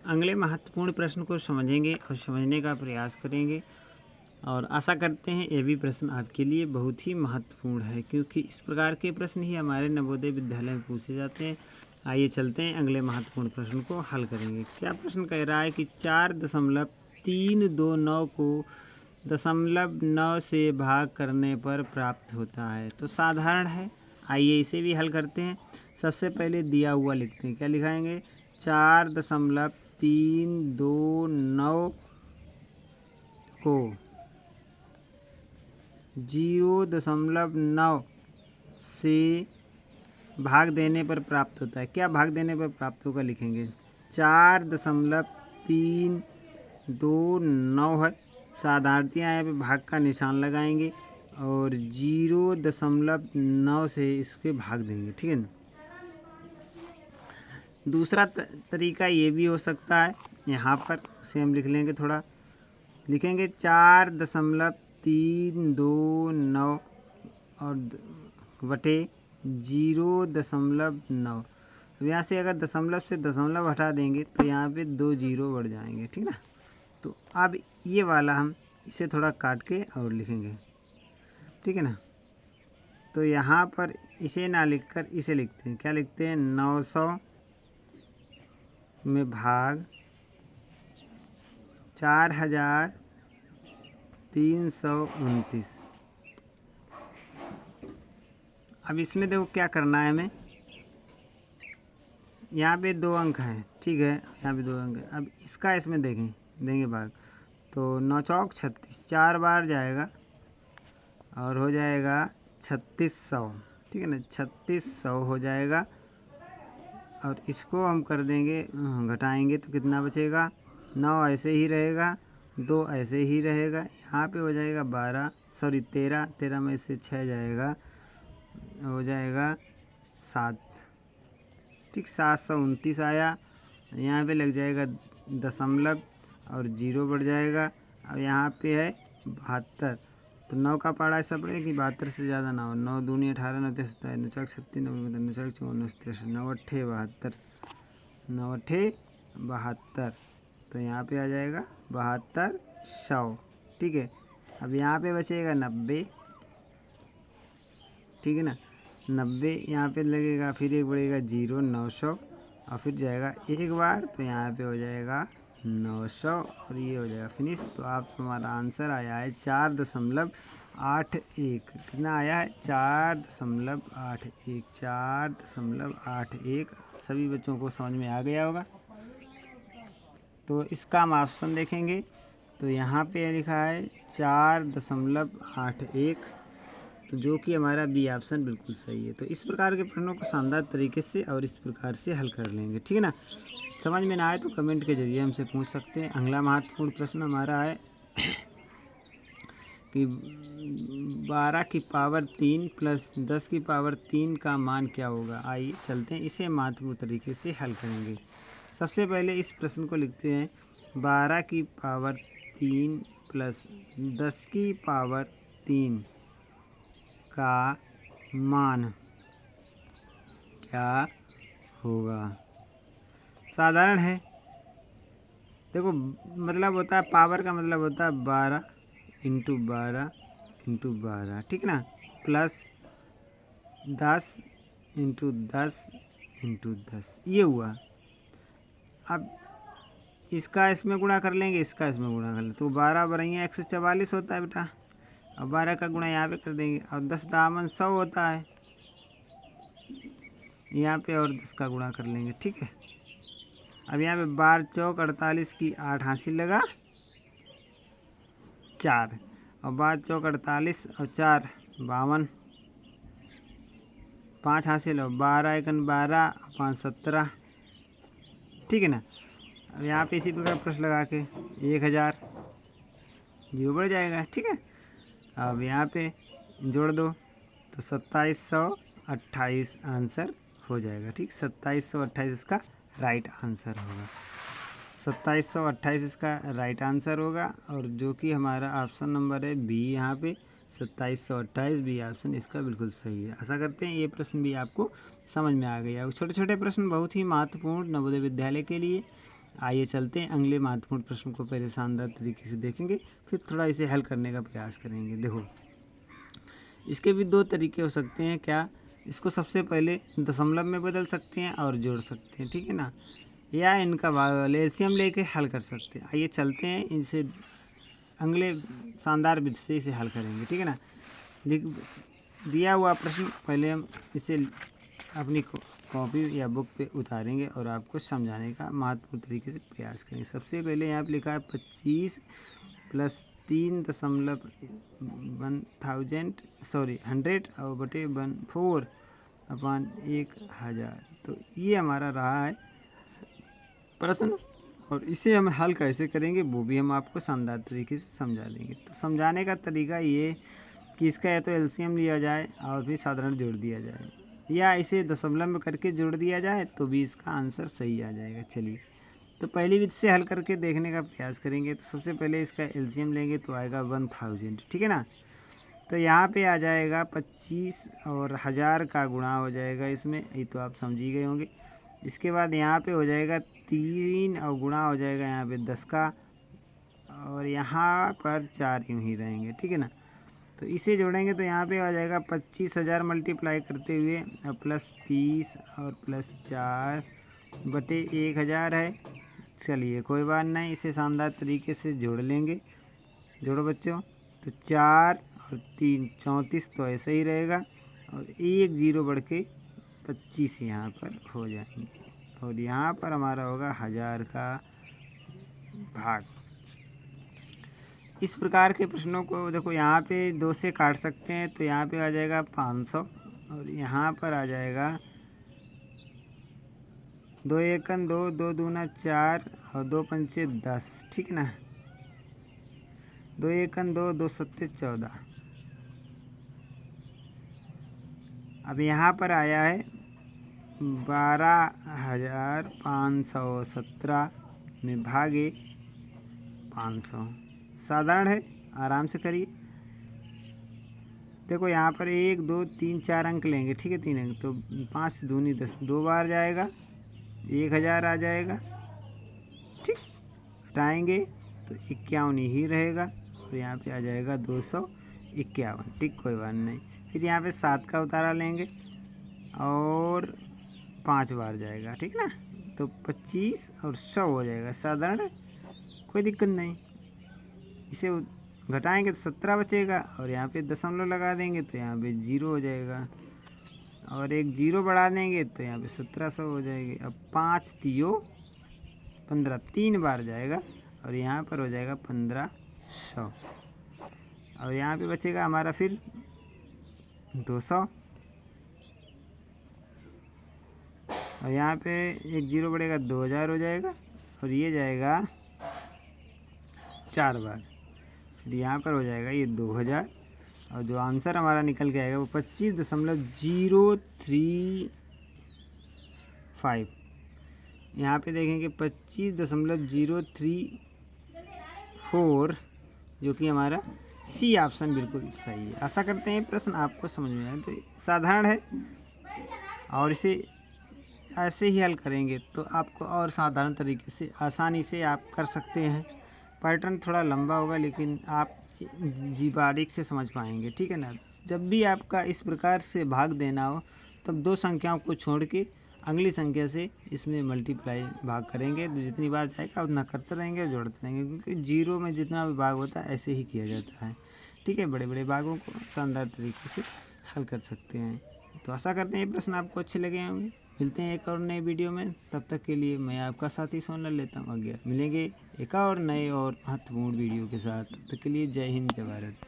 अगले महत्वपूर्ण प्रश्न को समझेंगे और समझने का प्रयास करेंगे और आशा करते हैं ये भी प्रश्न आपके लिए बहुत ही महत्वपूर्ण है, क्योंकि इस प्रकार के प्रश्न ही हमारे नवोदय विद्यालय में पूछे जाते हैं। आइए चलते हैं अगले महत्वपूर्ण प्रश्न को हल करेंगे। क्या प्रश्न कह रहा है कि 4.329 को 0.9 से भाग करने पर प्राप्त होता है। तो साधारण है, आइए इसे भी हल करते हैं। सबसे पहले दिया हुआ लिखते हैं, क्या लिखाएंगे? 4.329 को 0.9 से भाग देने पर प्राप्त होता है। क्या भाग देने पर प्राप्त होगा लिखेंगे? 4.329 है, साधारणतया यहाँ पे भाग का निशान लगाएंगे और 0.9 से इसके भाग देंगे, ठीक है ना। दूसरा तरीका ये भी हो सकता है, यहाँ पर उसे हम लिख लेंगे, थोड़ा लिखेंगे 4.329 और बटे 0.9। अब यहाँ से अगर दशमलव से दशमलव हटा देंगे तो यहाँ पे 2 जीरो बढ़ जाएंगे, ठीक ना। तो अब ये वाला हम इसे थोड़ा काट के और लिखेंगे, ठीक है ना। तो यहाँ पर इसे ना लिखकर इसे लिखते हैं, क्या लिखते हैं? 900 में भाग 4329। अब इसमें देखो क्या करना है हमें। यहाँ पे 2 अंक हैं, ठीक है, यहाँ पे 2 अंक हैं। अब इसका इसमें देंगे भाग, तो 9 चौक 36, 4 बार जाएगा और हो जाएगा 3600, ठीक है ना। 3600 हो जाएगा और इसको हम कर देंगे, घटाएंगे तो कितना बचेगा? 9 ऐसे ही रहेगा, 2 ऐसे ही रहेगा, यहाँ पे हो जाएगा 13 में से 6 जाएगा, हो जाएगा 7, ठीक, 729 आया। यहाँ पे लग जाएगा दशमलव और 0 बढ़ जाएगा। अब यहाँ पे है 72, तो 9 का पढ़ा ऐसा पड़ेगा कि 72 से ज़्यादा ना हो। 9 दूनी 18, 9 तेईस 27, 9 चौक 36, 9 9 चौक 54, 63, 9 अट्ठे 72, 9 अट्ठे 72, तो यहाँ पे आ जाएगा 7200, ठीक है। अब यहाँ पे बचेगा 90, ठीक है ना। 90 यहाँ पे लगेगा, फिर एक बढ़ेगा 0, 900 और फिर जाएगा एक बार, तो यहाँ पे हो जाएगा 900 और ये हो जाएगा फिनिश। तो आप हमारा आंसर आया है 4.81। कितना आया है? 4.81, 4.81। सभी बच्चों को समझ में आ गया होगा। तो इसका हम ऑप्शन देखेंगे तो यहाँ पे लिखा है 4.81, तो जो कि हमारा बी ऑप्शन बिल्कुल सही है। तो इस प्रकार के प्रश्नों को शानदार तरीके से और इस प्रकार से हल कर लेंगे, ठीक है ना। समझ में ना आए तो कमेंट के जरिए हमसे पूछ सकते हैं। अगला महत्वपूर्ण प्रश्न हमारा है कि 12 की पावर 3 प्लस 10 की पावर 3 का मान क्या होगा। आइए चलते हैं, इसे महत्वपूर्ण तरीके से हल करेंगे। सबसे पहले इस प्रश्न को लिखते हैं, 12 की पावर 3 प्लस 10 की पावर 3 का मान क्या होगा। साधारण है, देखो मतलब होता है, पावर का मतलब होता है 12 इंटू 12 इंटू 12, ठीक ना, प्लस 10 इंटू 10 इंटू 10, ये हुआ। अब इसका इसमें गुणा कर लेंगे, इसका इसमें गुणा कर लेंगे, तो 12 बरैया 144 होता है बेटा, और 12 का गुणा यहाँ पे कर देंगे, और 10 दामन 100 होता है यहाँ पे, और 10 का गुणा कर लेंगे, ठीक है। अब यहाँ पे 12 चौक 48 की 8 हासिल लगा 4, और 12 चौक 48 और 4 52, 5 हासिल, और 12 एकन 12 और 5 17, ठीक है ना। अब यहाँ पे इसी प्रकार प्लस लगा के 1000 जीरो बढ़ जाएगा, ठीक है। अब यहाँ पे जोड़ दो तो 2728 आंसर हो जाएगा, ठीक। 2728 इसका राइट आंसर होगा, 2728 इसका राइट आंसर होगा। और जो कि हमारा ऑप्शन नंबर है बी, यहाँ पे 2728 बी ऑप्शन इसका बिल्कुल सही है। आशा करते हैं ये प्रश्न भी आपको समझ में आ गया। छोटे छोटे प्रश्न बहुत ही महत्वपूर्ण नवोदय विद्यालय के लिए, आइए चलते हैं अगले महत्वपूर्ण प्रश्न को पहले शानदार तरीके से देखेंगे, फिर थोड़ा इसे हल करने का प्रयास करेंगे। देखो, इसके भी दो तरीके हो सकते हैं। क्या, इसको सबसे पहले दशमलव में बदल सकते हैं और जोड़ सकते हैं, ठीक है ना, या इनका एलसीएम लेके हल कर सकते हैं। आइए चलते हैं, इनसे अगले शानदार विधि से इसे हल करेंगे, ठीक है ना। दिया हुआ प्रश्न पहले हम इसे अपनी कॉपी या बुक पे उतारेंगे और आपको समझाने का महत्वपूर्ण तरीके से प्रयास करेंगे। सबसे पहले यहाँ पे लिखा है 25 + 100 और बटे 4/1000। तो ये हमारा रहा है प्रश्न, और इसे हम हल कैसे करेंगे वो भी हम आपको शानदार तरीके से समझा देंगे। तो समझाने का तरीका ये कि इसका या तो एलसीएम लिया जाए और फिर साधारण जोड़ दिया जाए, या इसे दशमलव में करके जोड़ दिया जाए तो भी इसका आंसर सही आ जाएगा। चलिए, तो पहली विधि से हल करके देखने का प्रयास करेंगे। तो सबसे पहले इसका एलसीएम लेंगे तो आएगा 1000, ठीक है ना। तो यहाँ पे आ जाएगा 25 और 1000 का गुणा हो जाएगा इसमें, ये तो आप समझ ही गए होंगे। इसके बाद यहाँ पे हो जाएगा 3 और गुणा हो जाएगा यहाँ पे 10 का, और यहाँ पर 4 यूँ ही रहेंगे, ठीक है ना। तो इसे जोड़ेंगे तो यहाँ पे आ जाएगा 25,000 मल्टीप्लाई करते हुए और +30 और +4 बटे 1000 है। चलिए कोई बात नहीं, इसे शानदार तरीके से जोड़ लेंगे। जोड़ो बच्चों, तो 4 और 3 34 तो ऐसे ही रहेगा, और 1 0 बढ़ के 25 यहाँ पर हो जाएंगे, और यहाँ पर हमारा होगा 1000 का भाग। इस प्रकार के प्रश्नों को देखो, यहाँ पे 2 से काट सकते हैं, तो यहाँ पे आ जाएगा 500, और यहाँ पर आ जाएगा 2 एकन 2, 2 दूना 4 और 2 पंचे 10, ठीक है ना। 2 एकन 2, 2 सत्ते 14। अब यहाँ पर आया है 12,517 में भागे 500। साधारण है, आराम से करिए। देखो यहाँ पर 1 2 3 4 अंक लेंगे, ठीक है, 3 अंक, तो 5 दूनी 10, 2 बार जाएगा, 1000 आ जाएगा, ठीक। हटाएंगे तो 51 ही रहेगा, और यहाँ पे आ जाएगा 251, ठीक, कोई बात नहीं। फिर यहाँ पे 7 का उतारा लेंगे और 5 बार जाएगा, ठीक ना, तो 25 और 100 हो जाएगा। साधारण, कोई दिक्कत नहीं। इसे घटाएंगे तो 17 बचेगा, और यहाँ पे दशमलव लगा देंगे तो यहाँ पे 0 हो जाएगा, और एक 0 बढ़ा देंगे तो यहाँ पे 1700 हो जाएगी। अब 5 3 15, 3 बार जाएगा, और यहाँ पर हो जाएगा 1500, और यहाँ पे बचेगा हमारा फिर 200, और यहाँ पे एक 0 बढ़ेगा, 2000 हो जाएगा, और ये जाएगा 4 बार, फिर यहाँ पर हो जाएगा ये 2000, और जो आंसर हमारा निकल के आएगा वो 25.035। यहाँ पे देखेंगे 25.034, जो कि हमारा सी ऑप्शन बिल्कुल सही है। आशा करते हैं प्रश्न आपको समझ में आए। तो साधारण है, और इसे ऐसे ही हल करेंगे तो आपको और साधारण तरीके से आसानी से आप कर सकते हैं। पैटर्न थोड़ा लंबा होगा, लेकिन आप बारीक से समझ पाएंगे, ठीक है ना। जब भी आपका इस प्रकार से भाग देना हो, तब 2 संख्याओं को छोड़ के अगली संख्या से इसमें मल्टीप्लाई भाग करेंगे, तो जितनी बार जाएगा उतना करते रहेंगे और जोड़ते रहेंगे, क्योंकि 0 में जितना भी भाग होता है ऐसे ही किया जाता है, ठीक है। बड़े बड़े भागों को शानदार तरीके से हल कर सकते हैं। तो आशा करते हैं ये प्रश्न आपको अच्छे लगे होंगे। मिलते हैं एक और नए वीडियो में, तब तक के लिए मैं आपका साथी सोनल लेता हूँ आज्ञा। मिलेंगे एक और नए और महत्वपूर्ण वीडियो के साथ, तब तक के लिए जय हिंद, जय भारत।